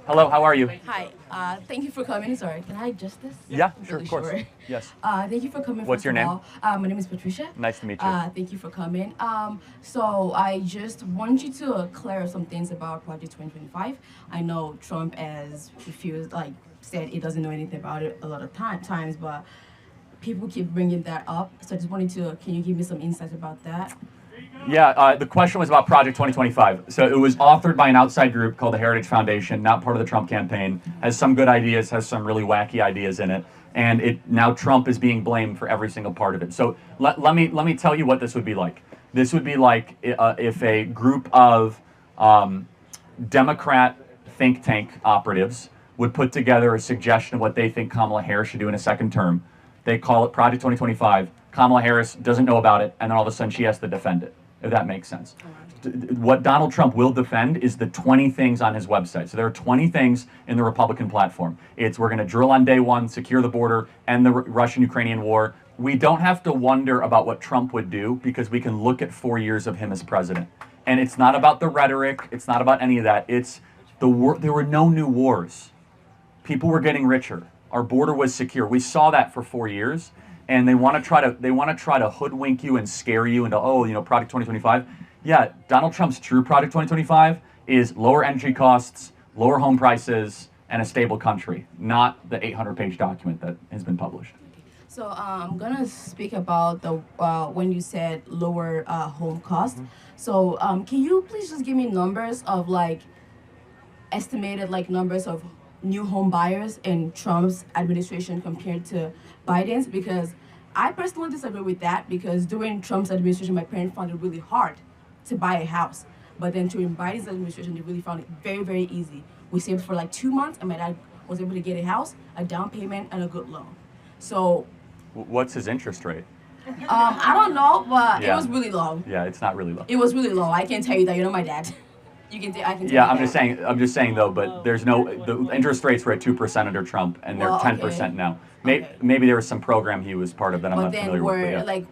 Hello, how are you? Hi, thank you for coming. Sorry, can I adjust this? Yeah, I'm sure, really of course. sure. Yes. Thank you for coming. What's First your of name? all, my name is Patricia. Nice to meet you. Thank you for coming. So I just want you to clear some things about Project 2025. I know Trump has refused, like said, he doesn't know anything about it a lot of times, but people keep bringing that up. So I just wanted to, can you give me some insights about that? Yeah, the question was about Project 2025. So it was authored by an outside group called the Heritage Foundation, not part of the Trump campaign. Has some good ideas, has some really wacky ideas in it, and now Trump is being blamed for every single part of it. So let me tell you what this would be like. This would be like if a group of Democrat think tank operatives would put together a suggestion of what they think Kamala Harris should do in a second term. They call it Project 2025. Kamala Harris doesn't know about it, and then all of a sudden she has to defend it, if that makes sense. What Donald Trump will defend is the 20 things on his website. So there are 20 things in the Republican platform. It's we're going to drill on day one, secure the border, end the Russian-Ukrainian war. We don't have to wonder about what Trump would do because we can look at 4 years of him as president. And it's not about the rhetoric. It's not about any of that. It's there were no new wars. People were getting richer. Our border was secure. We saw that for 4 years, and they want to try to hoodwink you and scare you into Project 2025. Yeah, Donald Trump's true Project 2025 is lower energy costs, lower home prices, and a stable country, not the 800-page document that has been published. So I'm gonna speak about the when you said lower home cost. So can you please just give me numbers of like estimated like numbers of new home buyers in Trump's administration compared to Biden's? Because I personally disagree with that because during Trump's administration, my parents found it really hard to buy a house. But then during Biden's administration, they really found it very, very easy. We saved for like 2 months, and my dad was able to get a house, a down payment, and a good loan. So What's his interest rate? I don't know, but Yeah. it was really low. Yeah, it's not really low. It was really low. I can tell you that. You know my dad. I can tell Yeah, you I'm that. just saying. I'm just saying though. But there's no the interest rates were at 2% under Trump, and they're Well, 10% okay. now. Okay. Maybe there was some program he was part of that I'm But not then familiar with. But we're yeah. like,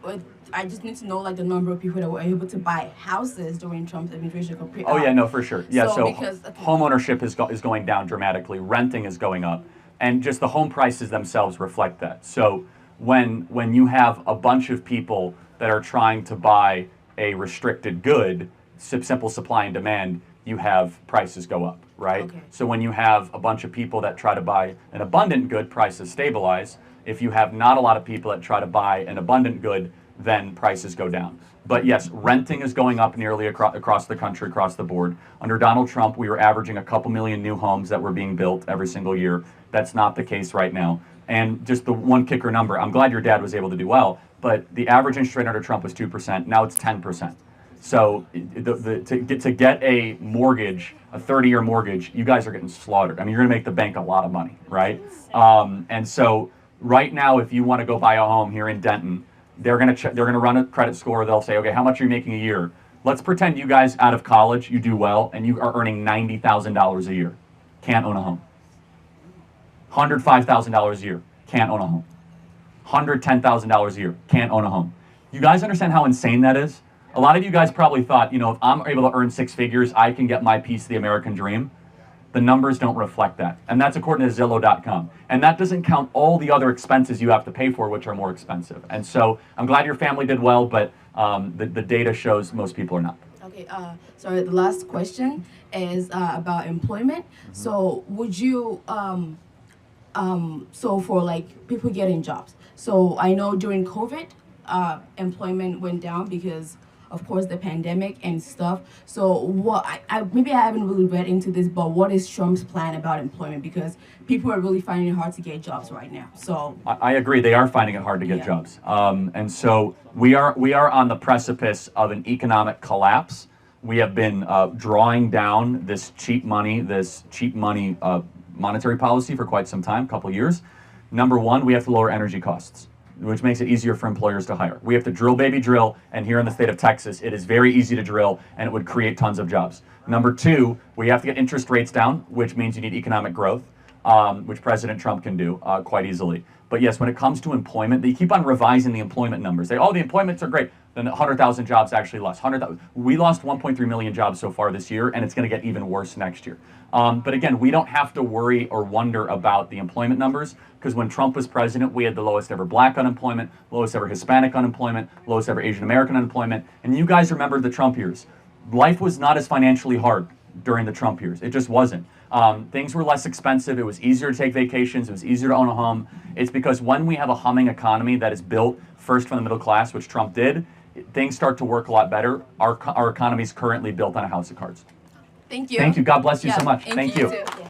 I just need to know like the number of people that were able to buy houses during Trump's administration compared. Oh yeah, no, for sure. Yeah, so because okay. home ownership is going down dramatically. Renting is going up, and just the home prices themselves reflect that. So when you have a bunch of people that are trying to buy a restricted good, simple supply and demand, you have prices go up, right? Okay. So when you have a bunch of people that try to buy an abundant good, prices stabilize. If you have not a lot of people that try to buy an abundant good, then prices go down. But yes, renting is going up nearly across the country, across the board. Under Donald Trump, we were averaging a couple million new homes that were being built every single year. That's not the case right now. And just the one kicker number, I'm glad your dad was able to do well, but the average interest rate under Trump was 2%. Now it's 10%. So to get a mortgage, a 30-year mortgage, you guys are getting slaughtered. I mean, you're going to make the bank a lot of money, right? And so right now, if you want to go buy a home here in Denton, they're going to run a credit score. They'll say, okay, how much are you making a year? Let's pretend you guys out of college, you do well, and you are earning $90,000 a year. Can't own a home. $105,000 a year. Can't own a home. $110,000 a year. Can't own a home. You guys understand how insane that is? A lot of you guys probably thought, if I'm able to earn six figures, I can get my piece of the American dream. The numbers don't reflect that. And that's according to Zillow.com. And that doesn't count all the other expenses you have to pay for, which are more expensive. And so I'm glad your family did well, but the data shows most people are not. Okay. So the last question is about employment. So would you so for like people getting jobs. So I know during COVID, employment went down because of course the pandemic and stuff. So what I maybe I haven't really read into this, but what is Trump's plan about employment? Because people are really finding it hard to get jobs right now. So I agree. They are finding it hard to get Yeah. jobs, and so we are on the precipice of an economic collapse. We have been drawing down this cheap money monetary policy for quite some time, a couple of years. Number one, we have to lower energy costs, which makes it easier for employers to hire. We have to drill, baby, drill, and here in the state of Texas, it is very easy to drill, and it would create tons of jobs. Number two, we have to get interest rates down, which means you need economic growth. which President Trump can do quite easily. But yes, when it comes to employment, they keep on revising the employment numbers. They, oh, the employments are great. Then 100,000 jobs actually lost. 100,000. We lost 1.3 million jobs so far this year, and it's going to get even worse next year. But again, we don't have to worry or wonder about the employment numbers, because when Trump was president, we had the lowest ever black unemployment, lowest ever Hispanic unemployment, lowest ever Asian American unemployment. And you guys remember the Trump years. Life was not as financially hard during the Trump years. It just wasn't. Things were less expensive. It was easier to take vacations. It was easier to own a home. It's because when we have a humming economy that is built first from the middle class, which Trump did, things start to work a lot better. Our economy is currently built on a house of cards. Thank you. Thank you. God bless you Yeah, so much. Thank you. too.